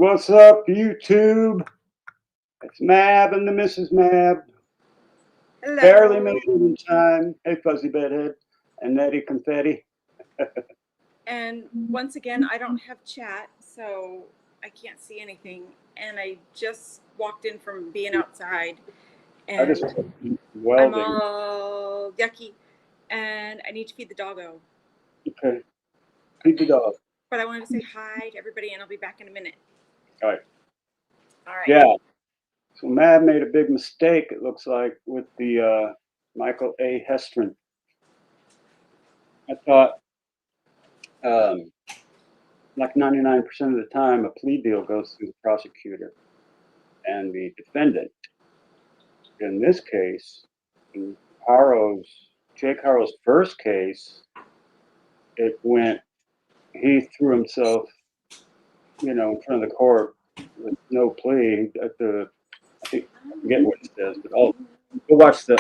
What's up, YouTube? It's Mab and the Mrs. Mab. Hello. Barely made it in time. Hey, Fuzzy Bedhead and Nettie Confetti. And once again, I don't have chat, so I can't see anything. And I just walked in from being outside, I just and I'm welding. all yucky, and I need to feed the doggo. Okay. Feed the dog. But I wanted to say hi to everybody, and I'll be back in a minute. All right. All right. Yeah. So Mab made a big mistake, it looks like, with the Michael A Hestrin. I thought like 99% of the time, a plea deal goes through the prosecutor and the defendant. In this case, in Jake Harrow's first case, it went, he threw himself, in front of the court with no plea I think, I forget what it says, but go watch the,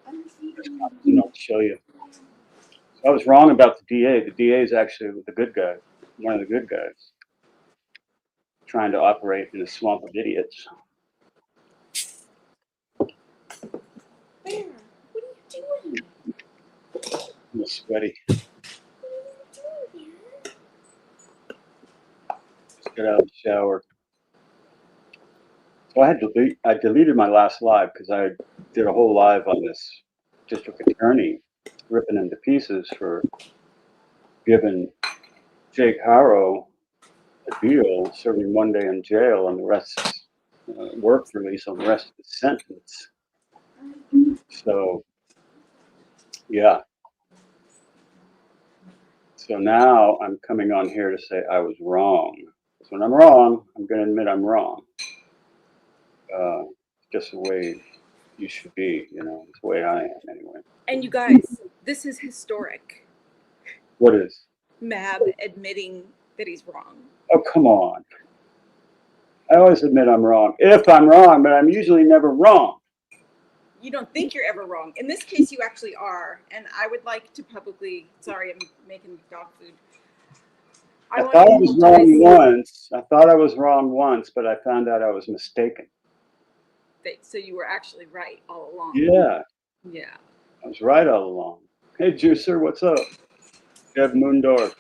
I'll show you. So I was wrong about the DA. The DA is actually the good guy, one of the good guys, trying to operate in a swamp of idiots. Bear, what are you doing? I'm sweaty. Just got out of the shower. So I deleted my last live because I did a whole live on this district attorney ripping him to pieces for giving Jake Harrow a deal, serving 1 day in jail and the rest work release on the rest of the sentence. So, yeah. So now I'm coming on here to say I was wrong. Because when I'm wrong, I'm going to admit I'm wrong. Just the way you should be, it's the way I am anyway. And you guys, this is historic. What is? Mab admitting that he's wrong. Oh, come on. I always admit I'm wrong. If I'm wrong, but I'm usually never wrong. You don't think you're ever wrong. In this case, you actually are. And I would like to publicly, sorry, I'm making dog food. I thought I was wrong once. I thought I was wrong once, but I found out I was mistaken. So you were actually right all along. Yeah. Yeah. I was right all along. Hey, Juicer, what's up? Deb Moondorf.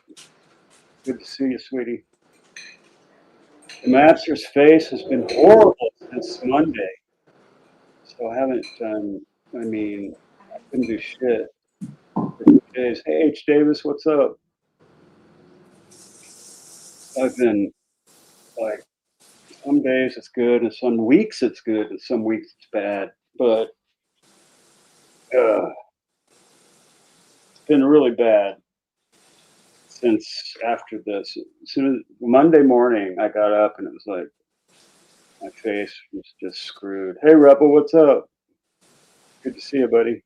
Good to see you, sweetie. The master's face has been horrible since Monday. So I haven't I couldn't do shit for 2 days. Hey, H. Davis, what's up? I've been like, some days it's good, and some weeks it's good, and some weeks it's bad. But it's been really bad since after this. As soon as Monday morning, I got up and it was like my face was just screwed. Hey, Rebel, what's up? Good to see you, buddy.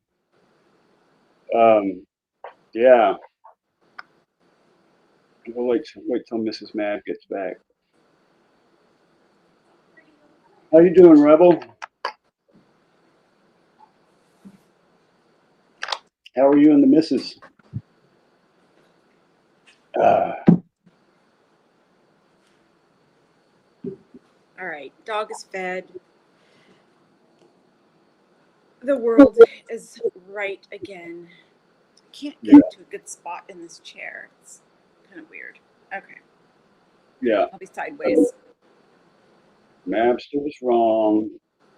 Yeah. We'll wait till Mrs. Mad gets back. How you doing, Rebel? How are you and the missus? All right, dog is fed. The world is right again. I can't get to a good spot in this chair. It's kind of weird. Okay. Yeah. I'll be sideways. Mabster was wrong.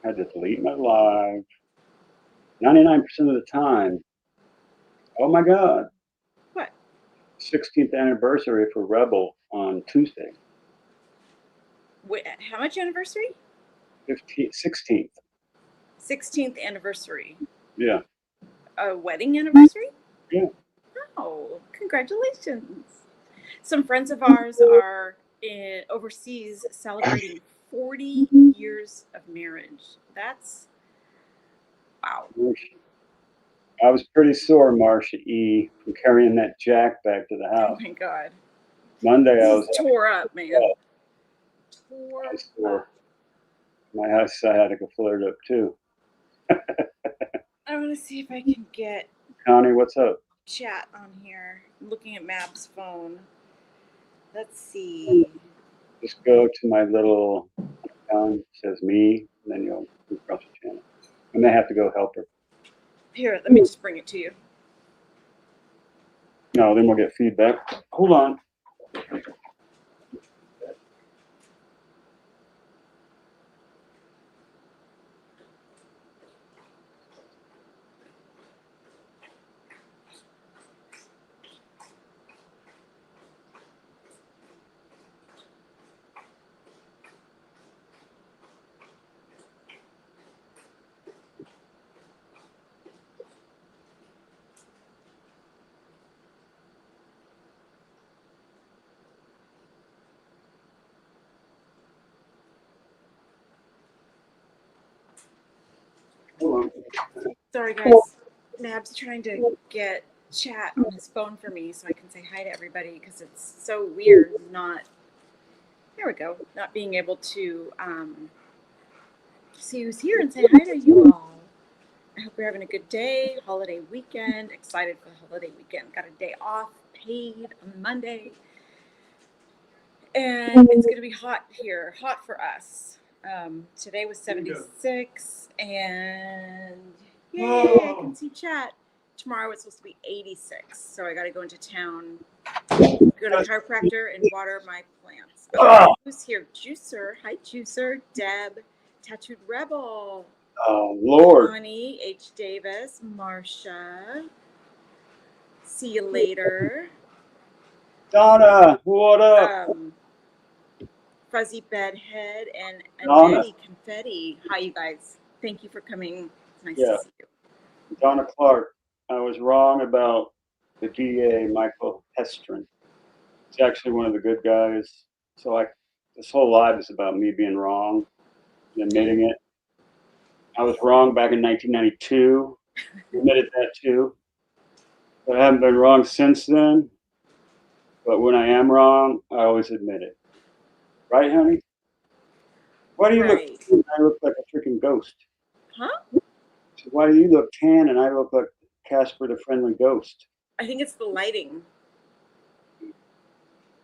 Had to delete my live. 99% of the time. Oh my God. What? 16th anniversary for Rebel on Tuesday. Wait, how much anniversary? 16th. 16th anniversary. Yeah. A wedding anniversary? Yeah. Oh, congratulations. Some friends of ours are overseas celebrating 40 years of marriage. That's wow. I was pretty sore, Marcia E., from carrying that jack back to the house. Oh my God. Monday I was tore up, man. Tore up. My house, I had to go flare it up too. I want to see if I can get Connie, what's up? Chat on here. I'm looking at Mab's phone. Let's see. Just go to my little icon, says me, and then you'll move across the channel. I may have to go help her. Here, let me just bring it to you. No, then we'll get feedback. Hold on. Hold on. Sorry, guys. Nab's trying to get chat on his phone for me so I can say hi to everybody because it's so weird not. There we go. Not being able to see who's here and say hi to you all. I hope you're having a good day, holiday weekend. Excited for the holiday weekend. Got a day off, paid on Monday. And it's going to be hot here, hot for us. Today was 76, and yay, I can see chat. Tomorrow it's supposed to be 86, so I got to go into town, go to a chiropractor, and water my plants. Okay, who's here? Juicer. Hi, Juicer. Deb. Tattooed Rebel. Oh, Lord. Connie H. Davis. Marsha. See you later. Donna, what up? Fuzzy Bedhead and Donna. Annette Confetti. Hi, you guys. Thank you for coming. It's nice to see you. Donna Clark. I was wrong about the DA, Michael Hestrin. He's actually one of the good guys. So this whole live is about me being wrong and admitting it. I was wrong back in 1992. Admitted that too. But I haven't been wrong since then. But when I am wrong, I always admit it. Right, honey? Why do you look tan and I look like a freaking ghost? Huh? So why do you look tan and I look like Casper the Friendly Ghost? I think it's the lighting.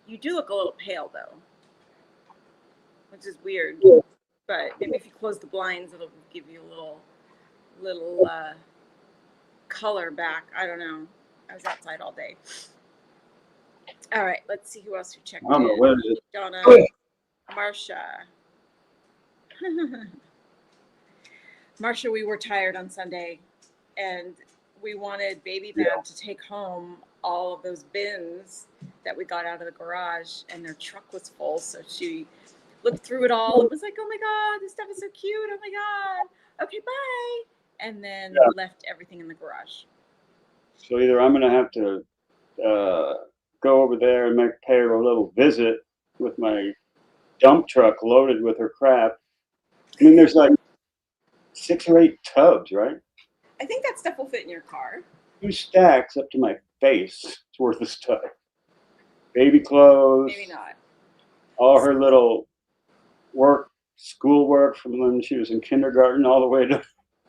You do look a little pale, though, which is weird. But maybe if you close the blinds, it'll give you a little color back. I don't know. I was outside all day. All right, let's see who else who checked in. What is it? Donna, Marsha. Marsha, we were tired on Sunday, and we wanted Baby Bab to take home all of those bins that we got out of the garage, and their truck was full. So she looked through it all and was like, "Oh my God, this stuff is so cute! Oh my God! Okay, bye!" And then left everything in the garage. So either I'm gonna have to go over there and pay her a little visit with my dump truck loaded with her crap. I mean, there's like 6 or 8 tubs, right? I think that stuff will fit in your car. 2 stacks up to my face. It's worth of stuff. Baby clothes. Maybe not. All her little schoolwork from when she was in kindergarten all the way to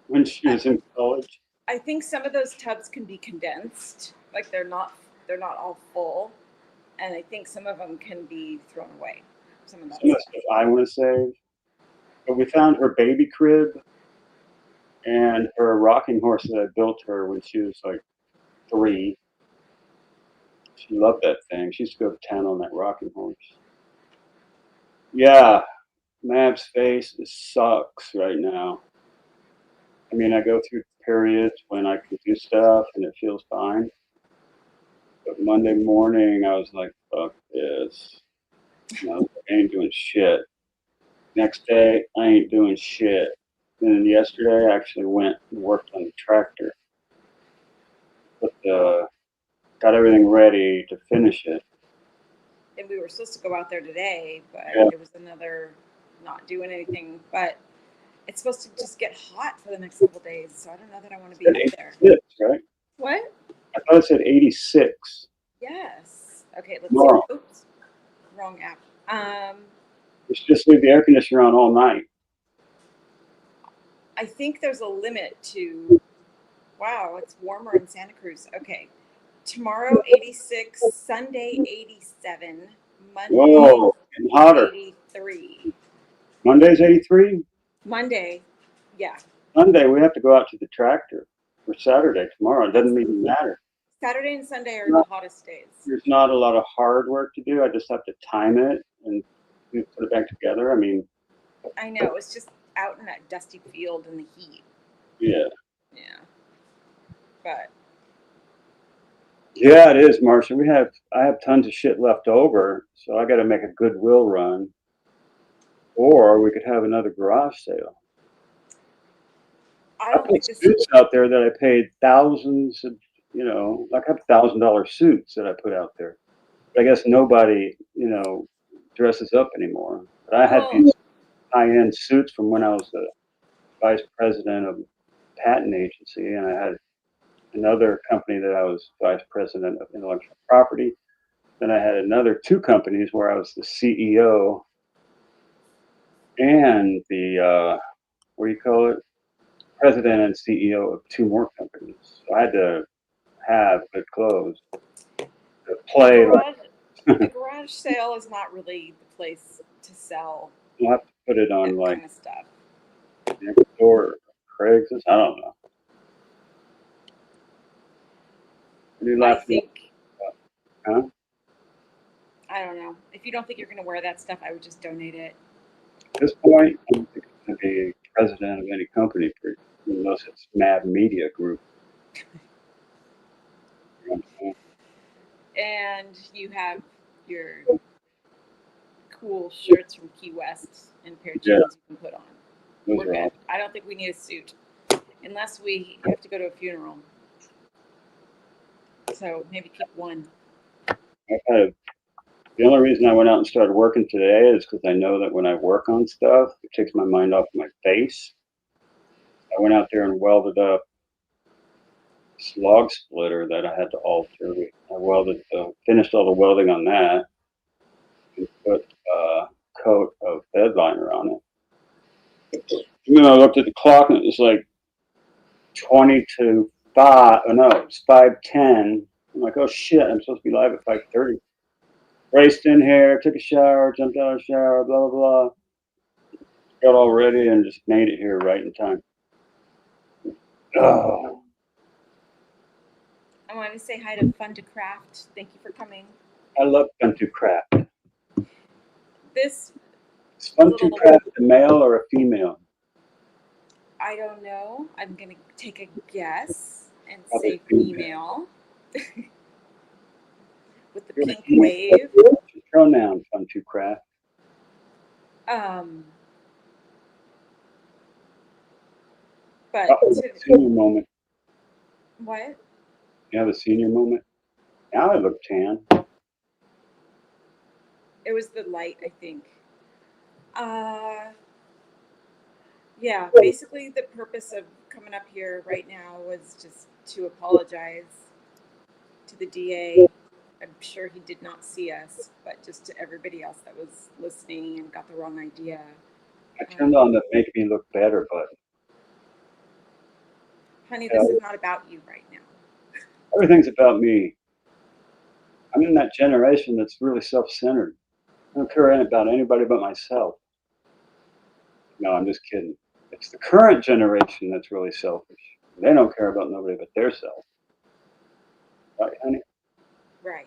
when she was in college. I think some of those tubs can be condensed. Like they're not all full. And I think some of them can be thrown away. Some of that stuff I want to save. But we found her baby crib and her rocking horse that I built her when she was like 3. She loved that thing. She used to go to town on that rocking horse. Yeah, MAB's face sucks right now. I mean, I go through periods when I can do stuff and it feels fine. But Monday morning, I was like, fuck this. I ain't doing shit. Next day, I ain't doing shit. And then yesterday, I actually went and worked on the tractor. Got everything ready to finish it. And we were supposed to go out there today, but it was another not doing anything. But it's supposed to just get hot for the next couple days, so I don't know that I want to be out there. 86, right? What? I thought it said 86. Yes. Okay, let's see. Oops. Wrong app. We should just leave the air conditioner on all night. I think there's a limit to, wow, it's warmer in Santa Cruz. Okay. Tomorrow, 86, Sunday, 87, Monday, Getting hotter. 83. Monday's 83. Monday, yeah. Sunday we have to go out to the tractor. Or Saturday tomorrow. It doesn't even matter. Saturday and Sunday are the hottest days. There's not a lot of hard work to do. I just have to time it and put it back together. I mean, I know, it's just out in that dusty field in the heat. yeah. Yeah. But yeah, it is, Marcia. I have tons of shit left over, so I got to make a Goodwill run, or we could have another garage sale. I I don't put think this. suits out there that I paid thousands of, like I have $1,000 suits that I put out there. But I guess nobody, dresses up anymore. But I had these high-end suits from when I was the vice president of a patent agency, and I had another company that I was vice president of intellectual property. Then I had another 2 companies where I was the CEO and the what do you call it? President and CEO of 2 more companies. So I had to have good clothes to play. The garage sale is not really the place to sell. You'll have to put it on that kind of stuff. Next door, Craigslist. I don't know. I think. Huh? I don't know. If you don't think you're going to wear that stuff, I would just donate it. At this point, I don't think I'm going to be president of any company unless it's MAB Media Group. And you have your cool shirts from Key West and pair of jeans you can put on. We're good. I don't think we need a suit unless we have to go to a funeral. So maybe keep one. The only reason I went out and started working today is because I know that when I work on stuff, it takes my mind off my face. I went out there and welded up this log splitter that I had to alter. Finished all the welding on that and put a coat of bed liner on it. And then I looked at the clock and it was like 20 to 5. Oh no, it was 5:10. I'm like, oh shit, I'm supposed to be live at 5:30. Raced in here, took a shower, jumped out of the shower, blah, blah, blah. Got all ready and just made it here right in time. Oh. I want to say hi to Fun to Craft. Thank you for coming. I love Fun to Craft. Is Fun to Craft a male or a female? I don't know. I'm going to take a guess and say female. With the pink wave. What's your pronoun, Fun to Craft? But senior moment. What? You have a senior moment? Now I look tan. It was the light, I think. Yeah, basically the purpose of coming up here right now was just to apologize to the DA. I'm sure he did not see us, but just to everybody else that was listening and got the wrong idea. I turned on the make me look better button. Honey, this is not about you right now. Everything's about me. I'm in that generation that's really self-centered. I don't care about anybody but myself. No, I'm just kidding. It's the current generation that's really selfish. They don't care about nobody but their self. Right, honey? Right.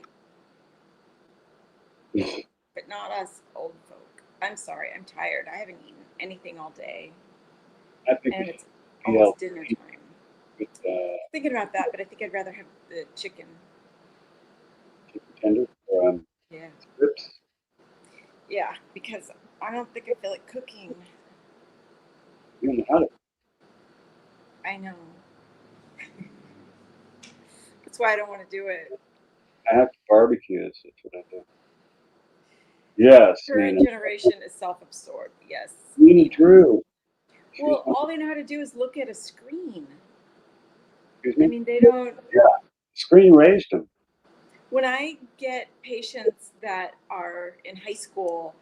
But not us old folk. I'm sorry, I'm tired. I haven't eaten anything all day. I think and it's almost dinner time. With, thinking about that, but I think I'd rather have the chicken. Chicken tenders or yeah. strips? Yeah, because I don't think I feel like cooking. You don't know how to. I know. That's why I don't want to do it. I have to barbecue. That's what I do. Yes. Current generation is self-absorbed. Yes. Nina Drew. Well, all they know how to do is look at a screen. Excuse me? I mean, they don't. Yeah. Screen raised them. When I get patients that are in high school,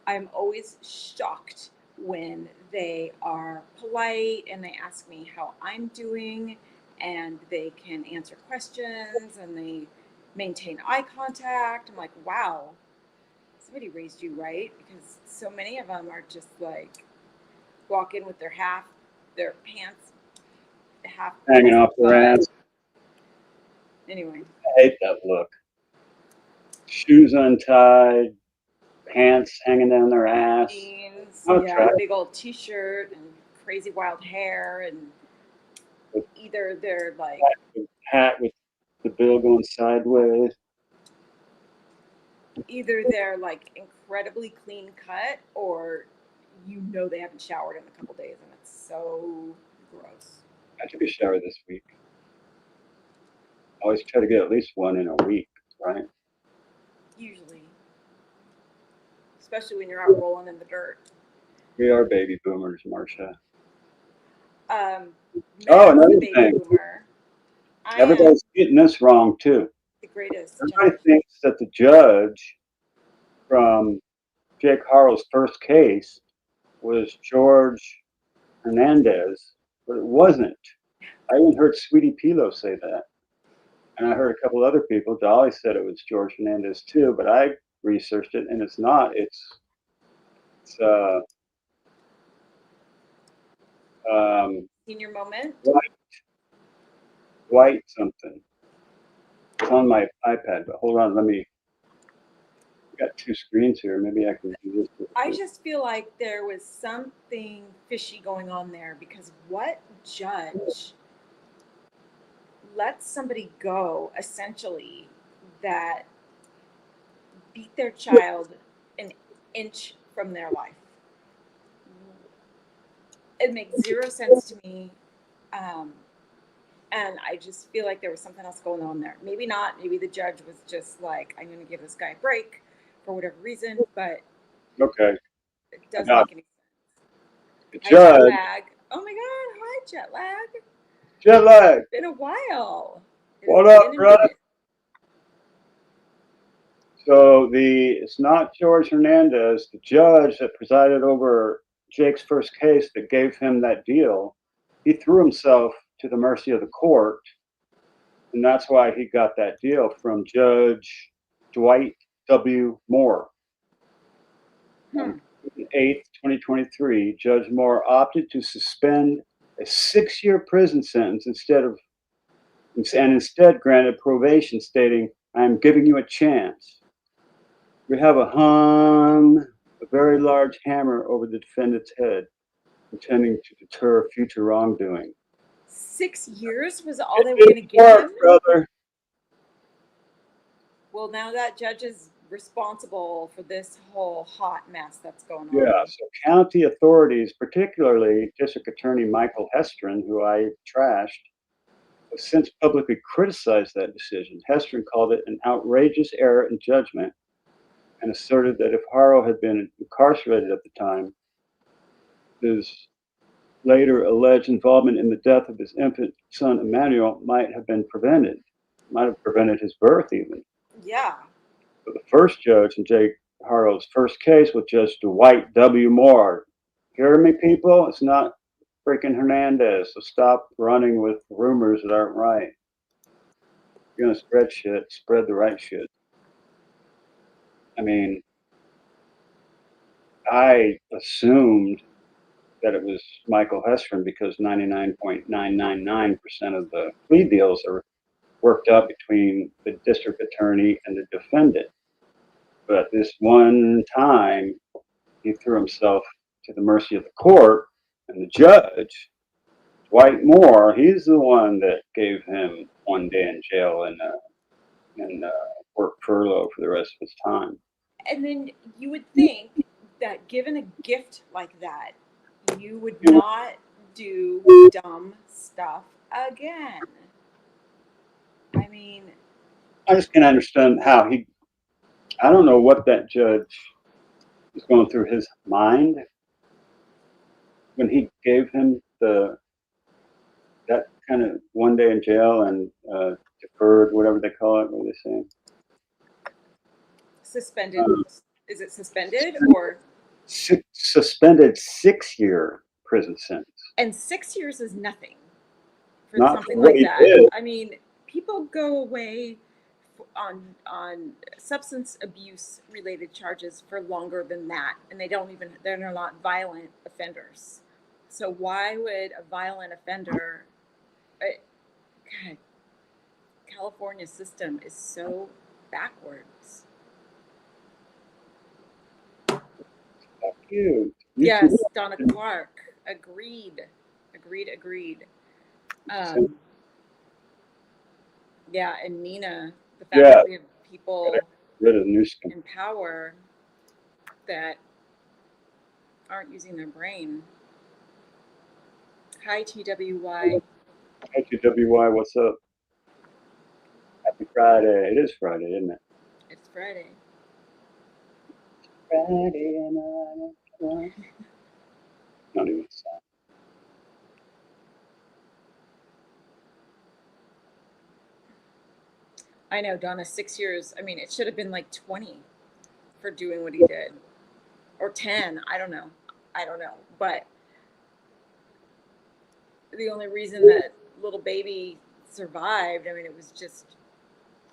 I'm always shocked when they are polite and they ask me how I'm doing and they can answer questions and they maintain eye contact. I'm like, wow. somebody raised you right, because so many of them are just like walk in with their pants half Hanging off their ass. Anyway, I hate that look. Shoes untied, pants hanging down their ass. jeans, Oh, yeah, try. big old t-shirt and crazy wild hair, and either they're like Hat with the bill going sideways. either they're like incredibly clean cut, or they haven't showered in a couple days, and it's so gross. I took a shower this week. I always try to get at least one in a week, right? Usually, especially when you're out rolling in the dirt. We are baby boomers, Marcia. Matt's Another a baby thing. boomer. I am Everybody's getting this wrong too. the greatest. Everybody thinks that the judge from Jake Harrow's first case was George Hernandez, but it wasn't. I even heard Sweetie Pilo say that. And I heard a couple other people. Dolly said it was George Hernandez too, but I researched it and it's not. It's Senior moment. Dwight something. It's on my iPad, but hold on, I got two screens here. Maybe I can do this. I just feel like there was something fishy going on there, because what judge lets somebody go essentially that beat their child an inch from their life? It makes zero sense to me. And I just feel like there was something else going on there. Maybe not. Maybe the judge was just like, I'm going to give this guy a break for whatever reason, but okay, it doesn't make any sense. the Hi, judge. jet lag. Oh my God. Hi, jet lag. Jet lag. It's been a while. What up, brother? So it's not George Hernandez, the judge that presided over Jake's first case that gave him that deal. He threw himself to the mercy of the court, and that's why he got that deal from Judge Dwight W. Moore. On 8th, 2023, Judge Moore opted to suspend a 6-year prison sentence instead granted probation, stating, "I am giving you a chance. We have hung a very large hammer over the defendant's head, intending to deter future wrongdoing." 6 years was all they were going to give him? Brother. Well, now that judge is responsible for this whole hot mess that's going on. Yeah, so county authorities, particularly District Attorney Michael Hestrin, who I trashed, have since publicly criticized that decision. Hestrin called it an outrageous error in judgment and asserted that if Harrow had been incarcerated at the time, his later alleged involvement in the death of his infant son Emmanuel might have prevented his birth even. Yeah. But the first judge in Jake Harrow's first case was Judge Dwight W. Moore. Hear me, people? It's not freaking Hernandez, so stop running with rumors that aren't right. If you're gonna spread shit, spread the right shit. I mean, I assumed that it was Michael Hestrin because 99.999% of the plea deals are worked out between the district attorney and the defendant. But this one time, he threw himself to the mercy of the court, and the judge, Dwight Moore, he's the one that gave him 1 day in jail and work furlough for the rest of his time. And then you would think that given a gift like that, you would not do dumb stuff again. I mean, I just can't understand how I don't know what that judge was going through his mind when he gave him that kind of 1 day in jail and deferred, whatever they call it. What are they saying? Suspended. Is it suspended or? Suspended 6-year prison sentence. And 6 years is nothing for Not something for what like he that. did. I mean, people go away on substance abuse related charges for longer than that, and they're not violent offenders. So why would a violent offender? God, California system is so backwards. Fuck you. Yes, Donna Clark. Agreed. Yeah, and Nina, the fact that we have people in power that aren't using their brain. Hi, TWY. Hi, TWY, what's up? Happy Friday. It is Friday, isn't it? It's Friday. Friday and not even a song. I know, Donna, 6 years. I mean, it should have been like 20 for doing what he did. Or 10. I don't know. But the only reason that little baby survived, I mean, it was just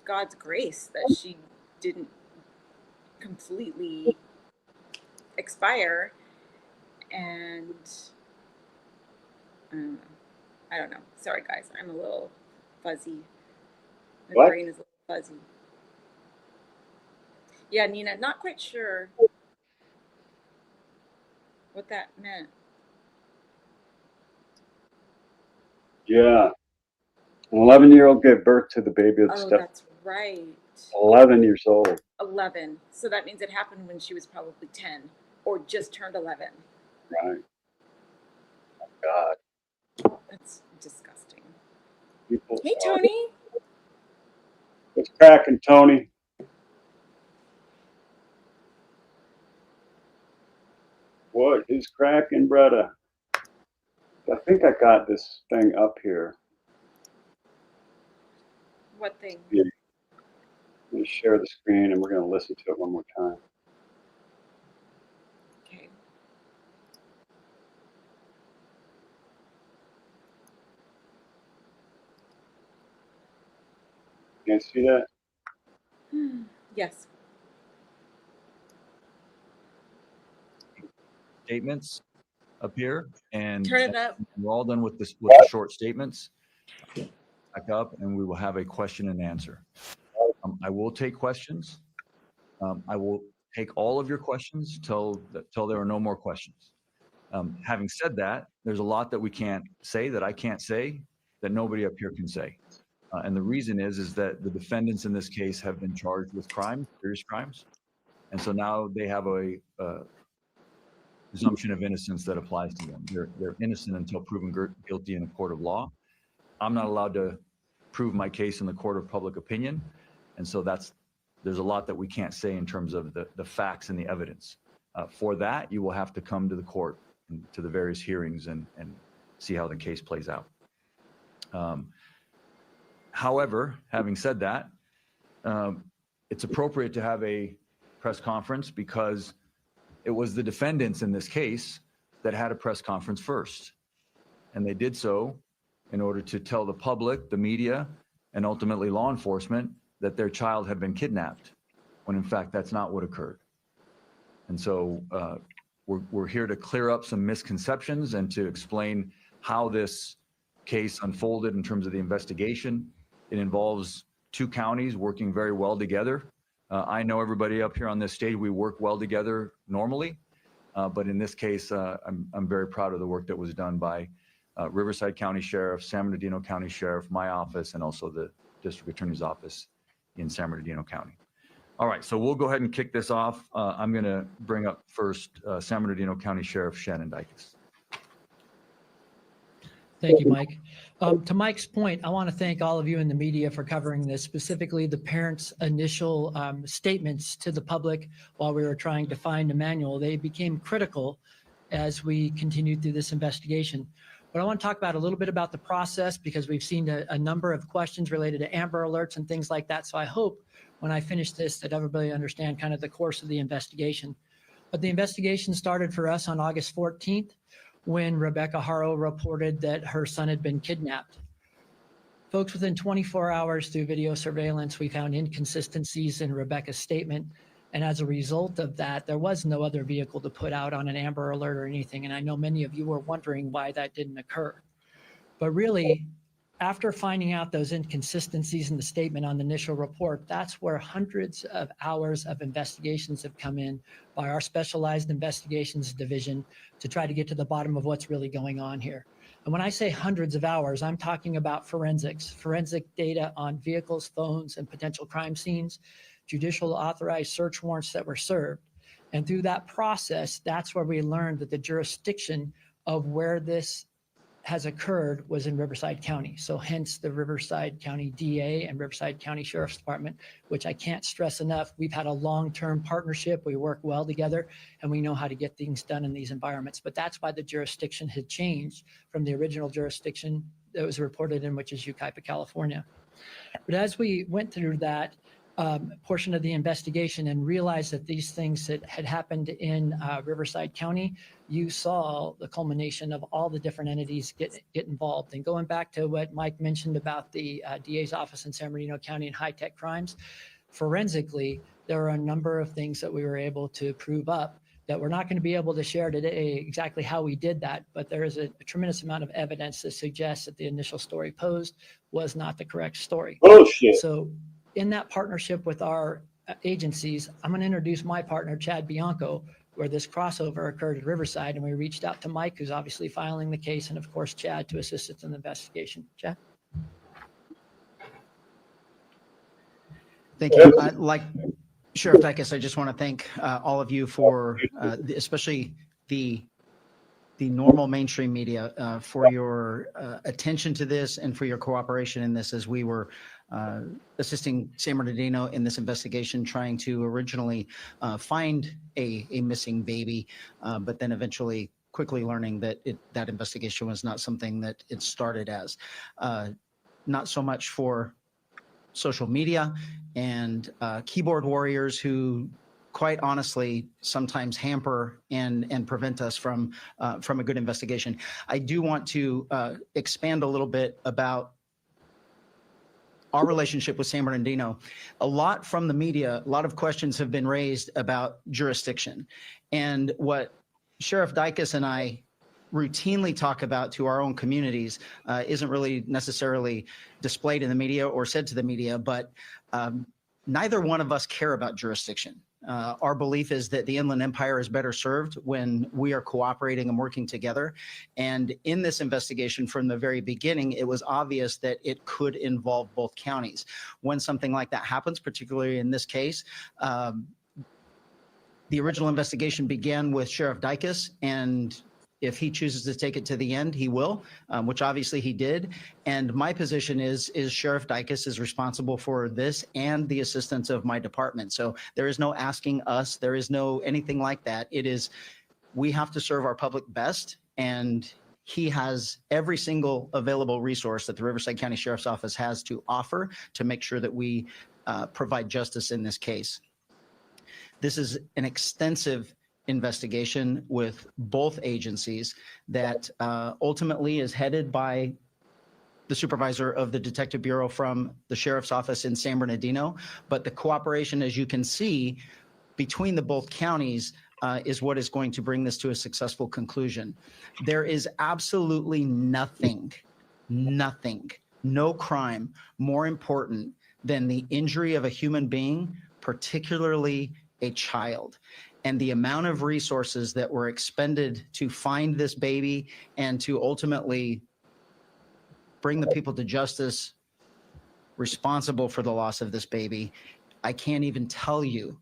God's grace that she didn't completely expire. And I don't know. Sorry, guys. I'm a little fuzzy. My brain is a little fuzzy. Yeah, Nina, not quite sure what that meant. Yeah. An 11-year-old gave birth to the baby of the step. That's right. 11 years old. 11. So that means it happened when she was probably 10 or just turned 11. Right. Oh, God. That's disgusting. People hey, Tony. What's cracking, Tony? What is cracking, brother? I think I got this thing up here. What thing? Yeah. I'm going to share the screen and we're going to listen to it one more time. Okay. You guys see that? Yes. Statements up here, and turn it up. We're all done with this with the short statements. Back up, and we will have a question and answer. I will take questions. I will take all of your questions till there are no more questions. Having said that, there's a lot that we can't say, that I can't say, that nobody up here can say. And the reason is that the defendants in this case have been charged with crimes, serious crimes. And so now they have a presumption of innocence that applies to them. They're innocent until proven guilty in a court of law. I'm not allowed to prove my case in the court of public opinion. And so there's a lot that we can't say in terms of the facts and the evidence. For that, you will have to come to the court and to the various hearings and see how the case plays out. However, having said that, it's appropriate to have a press conference because it was the defendants in this case that had a press conference first. And they did so in order to tell the public, the media, and ultimately law enforcement that their child had been kidnapped, when in fact that's not what occurred. And so we're here to clear up some misconceptions and to explain how this case unfolded in terms of the investigation. It involves two counties working very well together. I know everybody up here on this stage, we work well together normally, but in this case, I'm very proud of the work that was done by Riverside County Sheriff, San Bernardino County Sheriff, my office, and also the District Attorney's Office in San Bernardino County. All right, so we'll go ahead and kick this off. I'm going to bring up first San Bernardino County Sheriff Shannon Dykes. Thank you, Mike. To Mike's point, I want to thank all of you in the media for covering this, specifically the parents' initial statements to the public while we were trying to find a manual. They became critical as we continued through this investigation. But I want to talk about a little bit about the process because we've seen a number of questions related to Amber Alerts and things like that. So I hope when I finish this that everybody understand kind of the course of the investigation. But the investigation started for us on August 14th. When Rebecca Haro reported that her son had been kidnapped. Folks, within 24 hours through video surveillance, we found inconsistencies in Rebecca's statement. And as a result of that, there was no other vehicle to put out on an Amber Alert or anything. And I know many of you were wondering why that didn't occur. But really, after finding out those inconsistencies in the statement on the initial report, that's where hundreds of hours of investigations have come in by our specialized investigations division to try to get to the bottom of what's really going on here. And when I say hundreds of hours, I'm talking about forensic data on vehicles, phones, and potential crime scenes, judicial authorized search warrants that were served. And through that process, that's where we learned that the jurisdiction of where this has occurred was in Riverside County. So hence the Riverside County DA and Riverside County Sheriff's Department, which I can't stress enough. We've had a long-term partnership. We work well together and we know how to get things done in these environments. But that's why the jurisdiction had changed from the original jurisdiction that was reported in, which is Yucaipa, California. But as we went through that portion of the investigation and realized that these things that had happened in Riverside County, you saw the culmination of all the different entities get involved. And going back to what Mike mentioned about the DA's office in San Bernardino County and high-tech crimes, forensically, there are a number of things that we were able to prove up that we're not going to be able to share today exactly how we did that, but there is a tremendous amount of evidence that suggests that the initial story posed was not the correct story. Bullshit. So in that partnership with our agencies, I'm going to introduce my partner, Chad Bianco, where this crossover occurred at Riverside, and we reached out to Mike, who's obviously filing the case, and of course, Chad, to assist us in the investigation. Chad? Thank you. Like Sheriff Dicus, I just want to thank all of you for, especially the normal mainstream media, for your attention to this and for your cooperation in this as we were assisting San Bernardino in this investigation, trying to originally find a missing baby, but then eventually quickly learning that that investigation was not something that it started as. Not so much for social media and keyboard warriors who quite honestly sometimes hamper and prevent us from a good investigation. I do want to expand a little bit about our relationship with San Bernardino. A lot from the media, a lot of questions have been raised about jurisdiction. And what Sheriff Dicus and I routinely talk about to our own communities isn't really necessarily displayed in the media or said to the media, but neither one of us care about jurisdiction. Our belief is that the Inland Empire is better served when we are cooperating and working together. And in this investigation from the very beginning, it was obvious that it could involve both counties. When something like that happens, particularly in this case, the original investigation began with Sheriff Dicus, and if he chooses to take it to the end, he will, which obviously he did. And my position is Sheriff Dicus is responsible for this and the assistance of my department. So there is no asking us, there is no anything like that. It is, we have to serve our public best, and he has every single available resource that the Riverside County Sheriff's Office has to offer to make sure that we provide justice in this case. This is an extensive investigation with both agencies that ultimately is headed by the supervisor of the Detective Bureau from the Sheriff's Office in San Bernardino. But the cooperation, as you can see, between the both counties is what is going to bring this to a successful conclusion. There is absolutely nothing, no crime more important than the injury of a human being, particularly a child. And the amount of resources that were expended to find this baby and to ultimately bring the people to justice responsible for the loss of this baby, I can't even tell you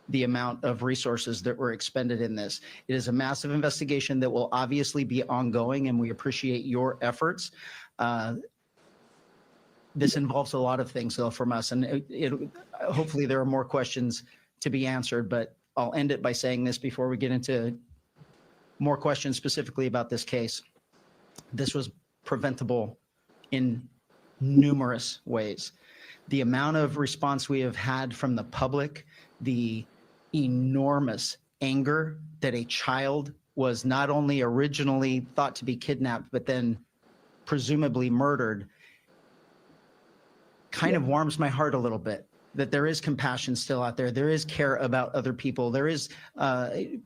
the amount of resources that were expended in this. It is a massive investigation that will obviously be ongoing, and we appreciate your efforts. This involves a lot of things, though, from us, and hopefully there are more questions to be answered, but I'll end it by saying this before we get into more questions specifically about this case. This was preventable in numerous ways. The amount of response we have had from the public, the enormous anger that a child was not only originally thought to be kidnapped, but then presumably murdered, kind of warms my heart a little bit that there is compassion still out there. There is care about other people. There is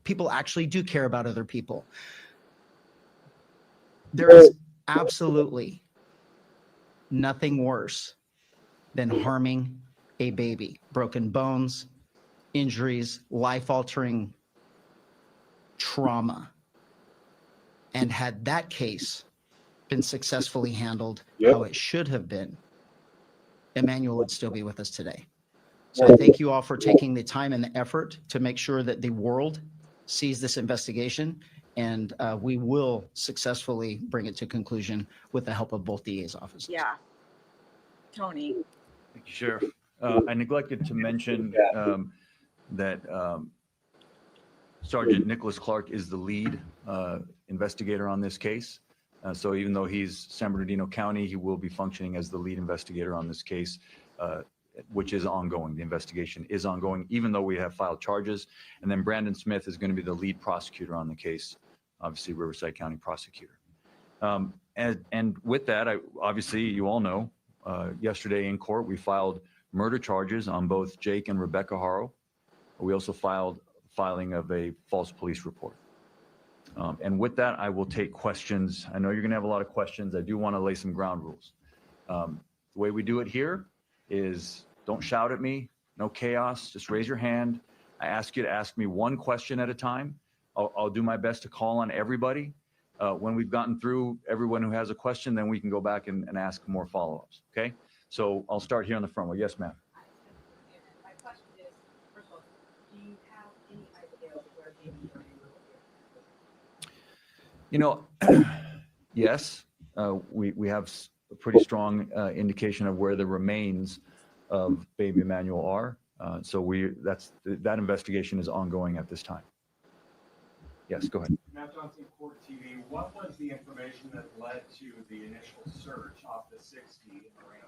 people actually do care about other people. There is absolutely nothing worse than harming a baby. Broken bones, injuries, life-altering trauma. And had that case been successfully handled how it should have been, Emmanuel would still be with us today. So I thank you all for taking the time and the effort to make sure that the world sees this investigation, and we will successfully bring it to conclusion with the help of both DA's offices. Yeah. Tony. Thank you, Sheriff. I neglected to mention that Sergeant Nicholas Clark is the lead investigator on this case. So even though he's San Bernardino County, he will be functioning as the lead investigator on this case, which is ongoing. The investigation is ongoing, even though we have filed charges. And then Brandon Smith is going to be the lead prosecutor on the case, obviously Riverside County prosecutor. And with that, obviously, you all know, yesterday in court, we filed murder charges on both Jake and Rebecca Haro. We also filed filing of a false police report. And with that, I will take questions. I know you're going to have a lot of questions. I do want to lay some ground rules. The way we do it here is don't shout at me, no chaos, just raise your hand. I ask you to ask me one question at a time. I'll do my best to call on everybody. When we've gotten through everyone who has a question, then we can go back and ask more follow-ups, okay? So I'll start here on the front row. Yes, ma'am. My question is, first of all, do you have any idea where maybe You know, yes, we have a pretty strong indication of where the remains of baby Emmanuel are. So that investigation is ongoing at this time. Yes, go ahead. Matt Johnson, Court TV. What was the information that led to the initial search off the 60 in Moreno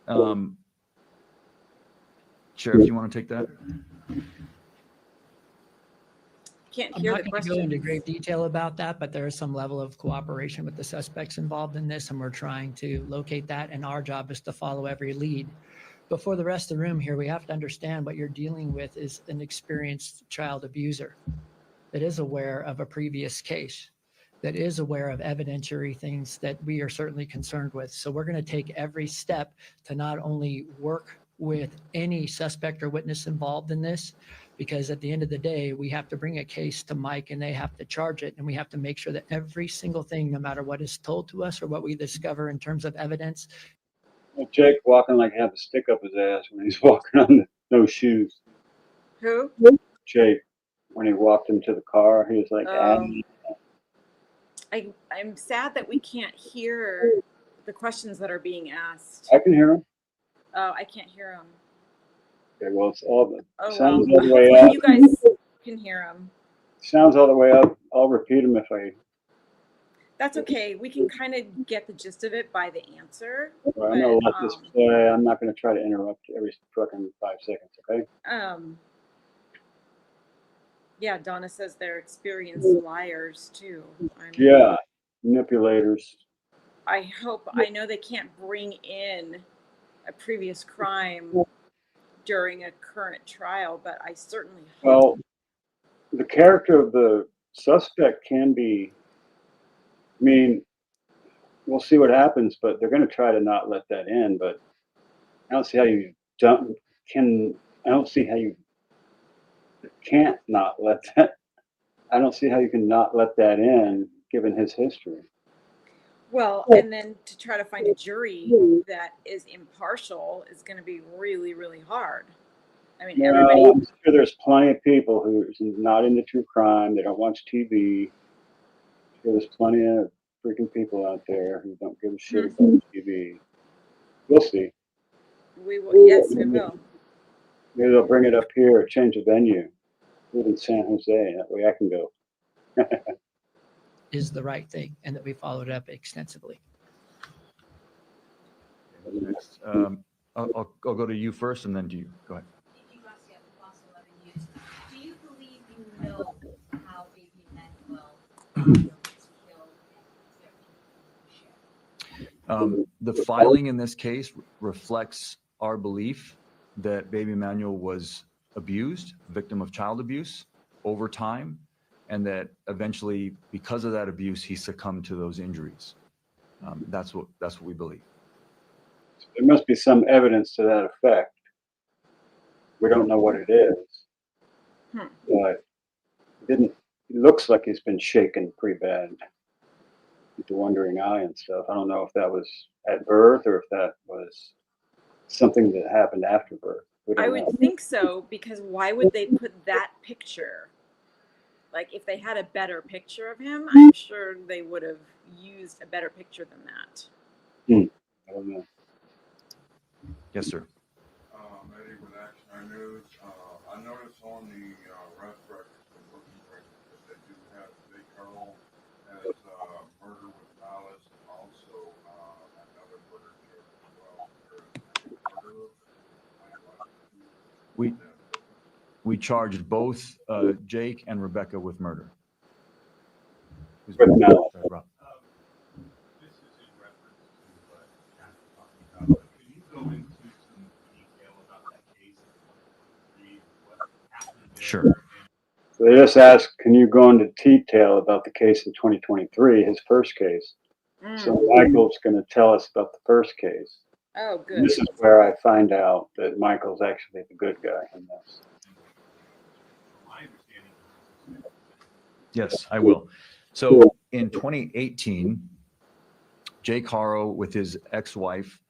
Valley? Sheriff, you want to take that? Can't I'm hear not the going to go into question. great detail about that, but there is some level of cooperation with the suspects involved in this, and we're trying to locate that, and our job is to follow every lead. But for the rest of the room here, we have to understand what you're dealing with is an experienced child abuser that is aware of a previous case, that is aware of evidentiary things that we are certainly concerned with. So we're going to take every step to not only work with any suspect or witness involved in this, because at the end of the day, we have to bring a case to Mike and they have to charge it. And we have to make sure that every single thing, no matter what is told to us or what we discover in terms of evidence. Jake walking like he had a stick up his ass when he's walking on no shoes. Who? Jake, when he walked him to the car, he was like, I'm sad that we can't hear the questions that are being asked. I can hear him. Oh, I can't hear them. Okay, well, it's all the Oh, sounds well, all the way hopefully up. you guys can hear them. Sounds all the way up. I'll repeat them if I. That's okay. We can kind of get the gist of it by the answer. Well, I'm gonna let this play. I'm not gonna try to interrupt every fucking 5 seconds. Okay. Yeah, Donna says they're experienced liars too. Yeah, manipulators. I know they can't bring in a previous crime during a current trial, but I certainly hope. Well, the character of the suspect can be. I mean, we'll see what happens, but they're going to try to not let that in. But I don't see how you I don't see how you can't not let that. I don't see how you can not let that in, given his history. Well, and then to try to find a jury that is impartial is going to be really, really hard. I mean, everybody. I'm sure there's plenty of people who's not into true crime. They don't watch TV. There's plenty of freaking people out there who don't give a shit about TV. We'll see. We will. Yes, we will. Maybe they'll bring it up here, change the venue. Live in San Jose. That way I can go. Is the right thing, and that we followed up extensively. Next, I'll go to you first, and then to you. Go ahead. Do you believe you know how baby Emmanuel was killed The filing in this case reflects our belief that baby Emmanuel was abused, victim of child abuse over time, and that eventually, because of that abuse, he succumbed to those injuries. That's what we believe. There must be some evidence to that effect. We don't know what it is, but it looks like he's been shaken pretty bad with the wandering eye and stuff. I don't know if that was at birth or if that was something that happened after birth. I would think so, because why would they put that picture? Like, if they had a better picture of him, I'm sure they would have used a better picture than that. I don't know. Yes, sir. Eddie with Action News. I noticed on the arrest records, the booking records, that they do have Jake Carroll as murder with malice, and also another murder charge as well. There is a murder. We charged both Jake and Rebecca with murder. With malice. Rob. This is in reference to what Jack was talking about, but can you go into some detail about that case in 2023, what happened there? Sure. So they just asked, can you go into detail about the case in 2023, his first case? So Michael's going to tell us about the first case. Oh, And good. this is where I find out that Michael's actually the good guy in this. My understanding is Yes, I will. So in 2018, Jake Haro with his ex-wife,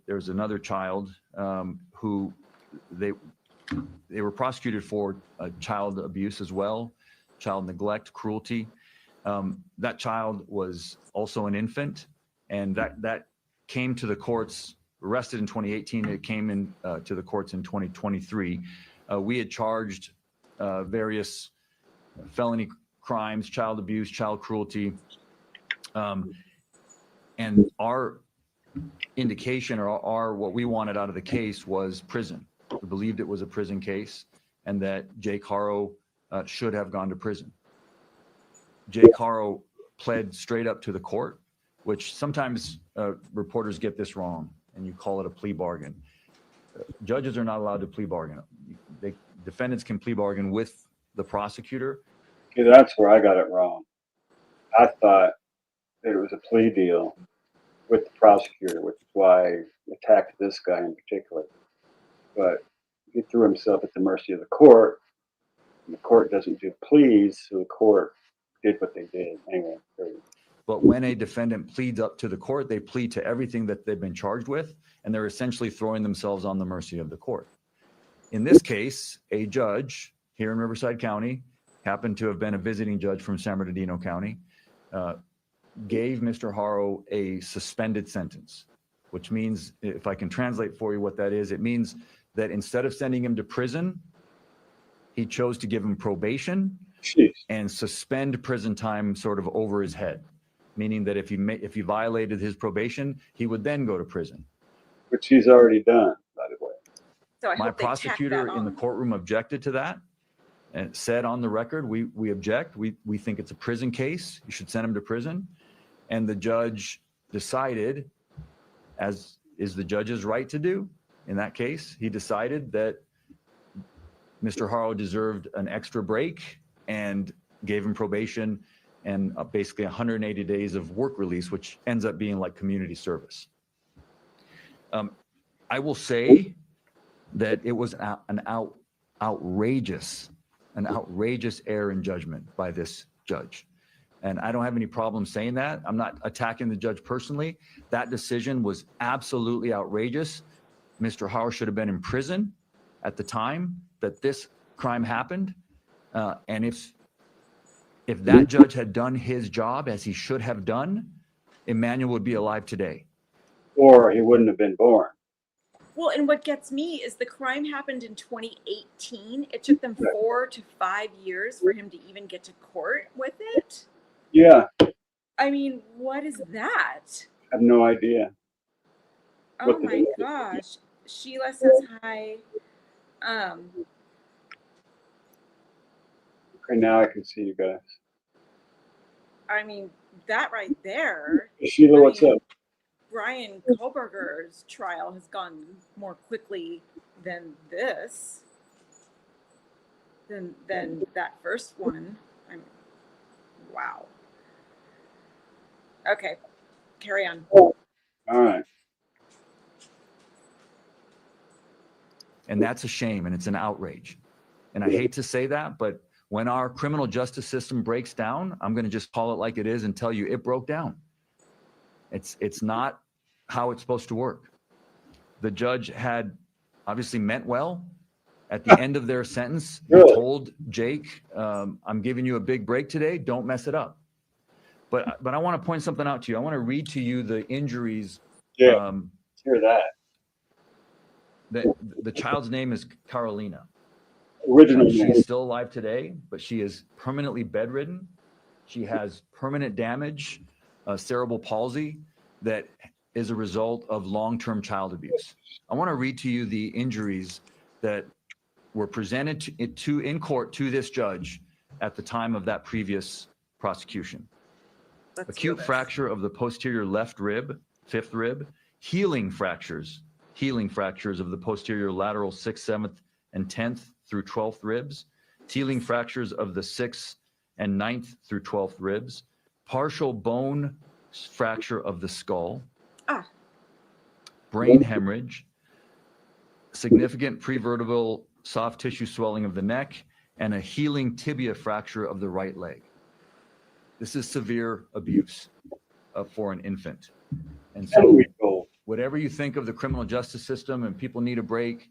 there's another child who they were prosecuted for child abuse as well, child neglect, cruelty. That child was also an infant, and that came to the courts, arrested in 2018. It came in to the courts in 2023. We had charged various felony crimes, child abuse, child cruelty. And our indication or what we wanted out of the case was prison. We believed it was a prison case and that Jake Haro should have gone to prison. Jake Haro pled straight up to the court, which sometimes reporters get this wrong and you call it a plea bargain. Judges are not allowed to plea bargain. Defendants can plea bargain with the prosecutor. Okay, that's where I got it wrong. I thought that it was a plea deal with the prosecutor, which is why I attacked this guy in particular. But he threw himself at the mercy of the court, and the court doesn't do pleas, so the court did what they did. Anyway. But when a defendant pleads up to the court, they plead to everything that they've been charged with, and they're essentially throwing themselves on the mercy of the court. In this case, a judge here in Riverside County, happened to have been a visiting judge from San Bernardino County, gave Mr. Haro a suspended sentence, which means, if I can translate for you what that is, it means that instead of sending him to prison, he chose to give him probation and suspend prison time sort of over his head, meaning that if he violated his probation, he would then go to prison. Which he's already done, by the way. So I My hope they tack prosecutor that in the on. courtroom objected to that and said on the record, we object. We think it's a prison case. You should send him to prison. And the judge decided, as is the judge's right to do in that case, he decided that Mr. Haro deserved an extra break and gave him probation and basically 180 days of work release, which ends up being like community service. I will say that it was an outrageous error in judgment by this judge. And I don't have any problem saying that. I'm not attacking the judge personally. That decision was absolutely outrageous. Mr. Haro should have been in prison at the time that this crime happened. And if that judge had done his job as he should have done, Emmanuel would be alive today. Or he wouldn't have been born. Well, and what gets me is the crime happened in 2018. It took them 4 to 5 years for him to even get to court with it. Yeah, I mean, what is that? I have no idea. Oh What the my hell? gosh. Sheila says hi. Okay, now I can see you guys. I mean, that right there. Sheila, what's up? Brian Koberger's trial has gone more quickly than this, than that first one. Wow. Okay, carry on. All right. And that's a shame and it's an outrage. And I hate to say that, but when our criminal justice system breaks down, I'm going to just call it like it is and tell you it broke down. It's not how it's supposed to work. The judge had obviously meant well. At the end of their sentence, he Really? told Jake, I'm giving you a big break today. Don't mess it up. But I want to point something out to you. I want to read to you the injuries. Yeah. Hear that. The child's name is Carolina. Original She name. is still alive today, but she is permanently bedridden. She has permanent damage, cerebral palsy, that is a result of long-term child abuse. I want to read to you the injuries that were presented in court to this judge at the time of that previous prosecution. Acute fracture of the posterior left rib, fifth rib, healing fractures of the posterior lateral 6th, 7th, and 10th through 12th ribs, healing fractures of the 6th and 9th through 12th ribs, partial bone fracture of the skull, brain hemorrhage, significant prevertebral soft tissue swelling of the neck, and a healing tibia fracture of the right leg. This is severe abuse for an infant. And so whatever you think of the criminal justice system and people need a break,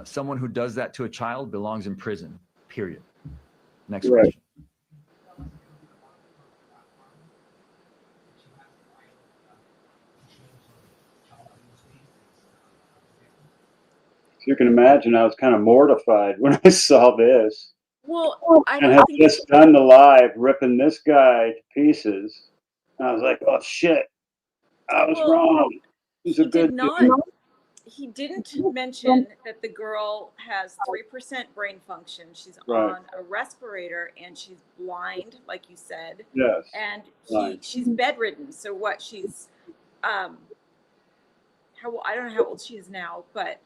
someone who does that to a child belongs in prison, period. Next question. You can imagine I was kind of mortified when I saw this. Well, I And don't had think just done the live ripping this guy to pieces. And I was like, oh shit, I was wrong. He's a good dude. He didn't mention that the girl has 3% brain function. She's on a respirator and she's blind, like you said. Yes. And she's bedridden. So what? She's I don't know how old she is now, but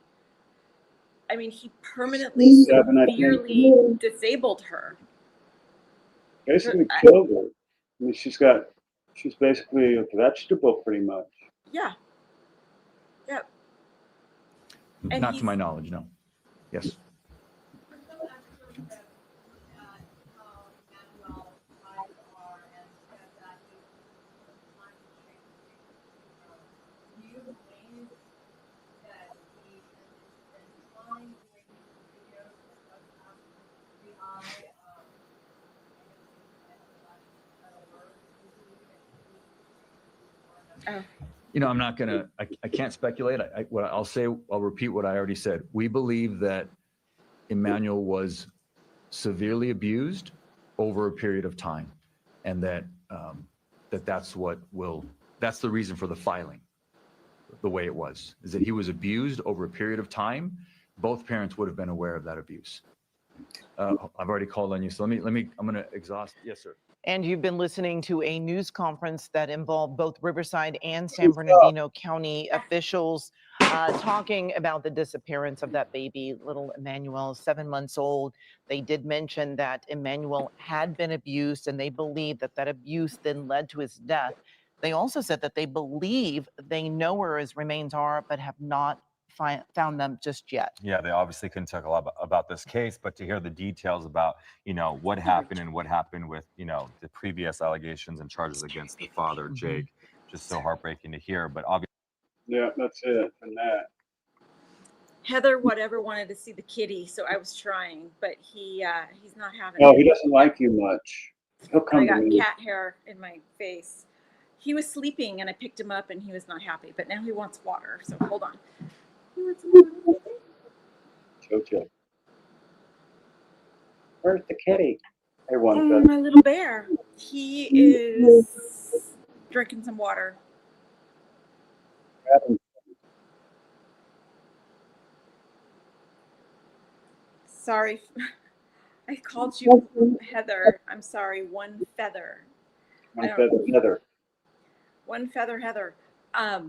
I mean, he permanently severely disabled her. Basically killed her. I mean, she's basically a vegetable pretty much. Yeah. Yeah. And not to my knowledge, no. Yes. You know, I'm not going to, I can't speculate. What I'll say, I'll repeat what I already said. We believe that Emmanuel was severely abused over a period of time, and that that's the reason for the filing, the way it was, is that he was abused over a period of time. Both parents would have been aware of that abuse. I've already called on you, so I'm going to exhaust. Yes, sir. And you've been listening to a news conference that involved both Riverside and San Bernardino County officials talking about the disappearance of that baby, little Emmanuel, 7 months old. They did mention that Emmanuel had been abused, and they believe that abuse then led to his death. They also said that they believe they know where his remains are, but have not found them just yet. Yeah, they obviously couldn't talk a lot about this case, but to hear the details about, what happened and what happened with, the previous allegations and charges against the father, Jake, just so heartbreaking to hear. But obviously, yeah, that's it from that. Heather, whatever, wanted to see the kitty, so I was trying, but he's not having Oh, it. he doesn't like you much. He'll come I to got me. cat hair in my face. He was sleeping, and I picked him up, and he was not happy. But now he wants water. So hold on. He wants some water. Cho-cho. Where's the kitty? Hey, one Oh, my little bear. He is drinking some water. Sorry. I called you Heather. I'm sorry. One feather. One feather, Heather. One feather, Heather. I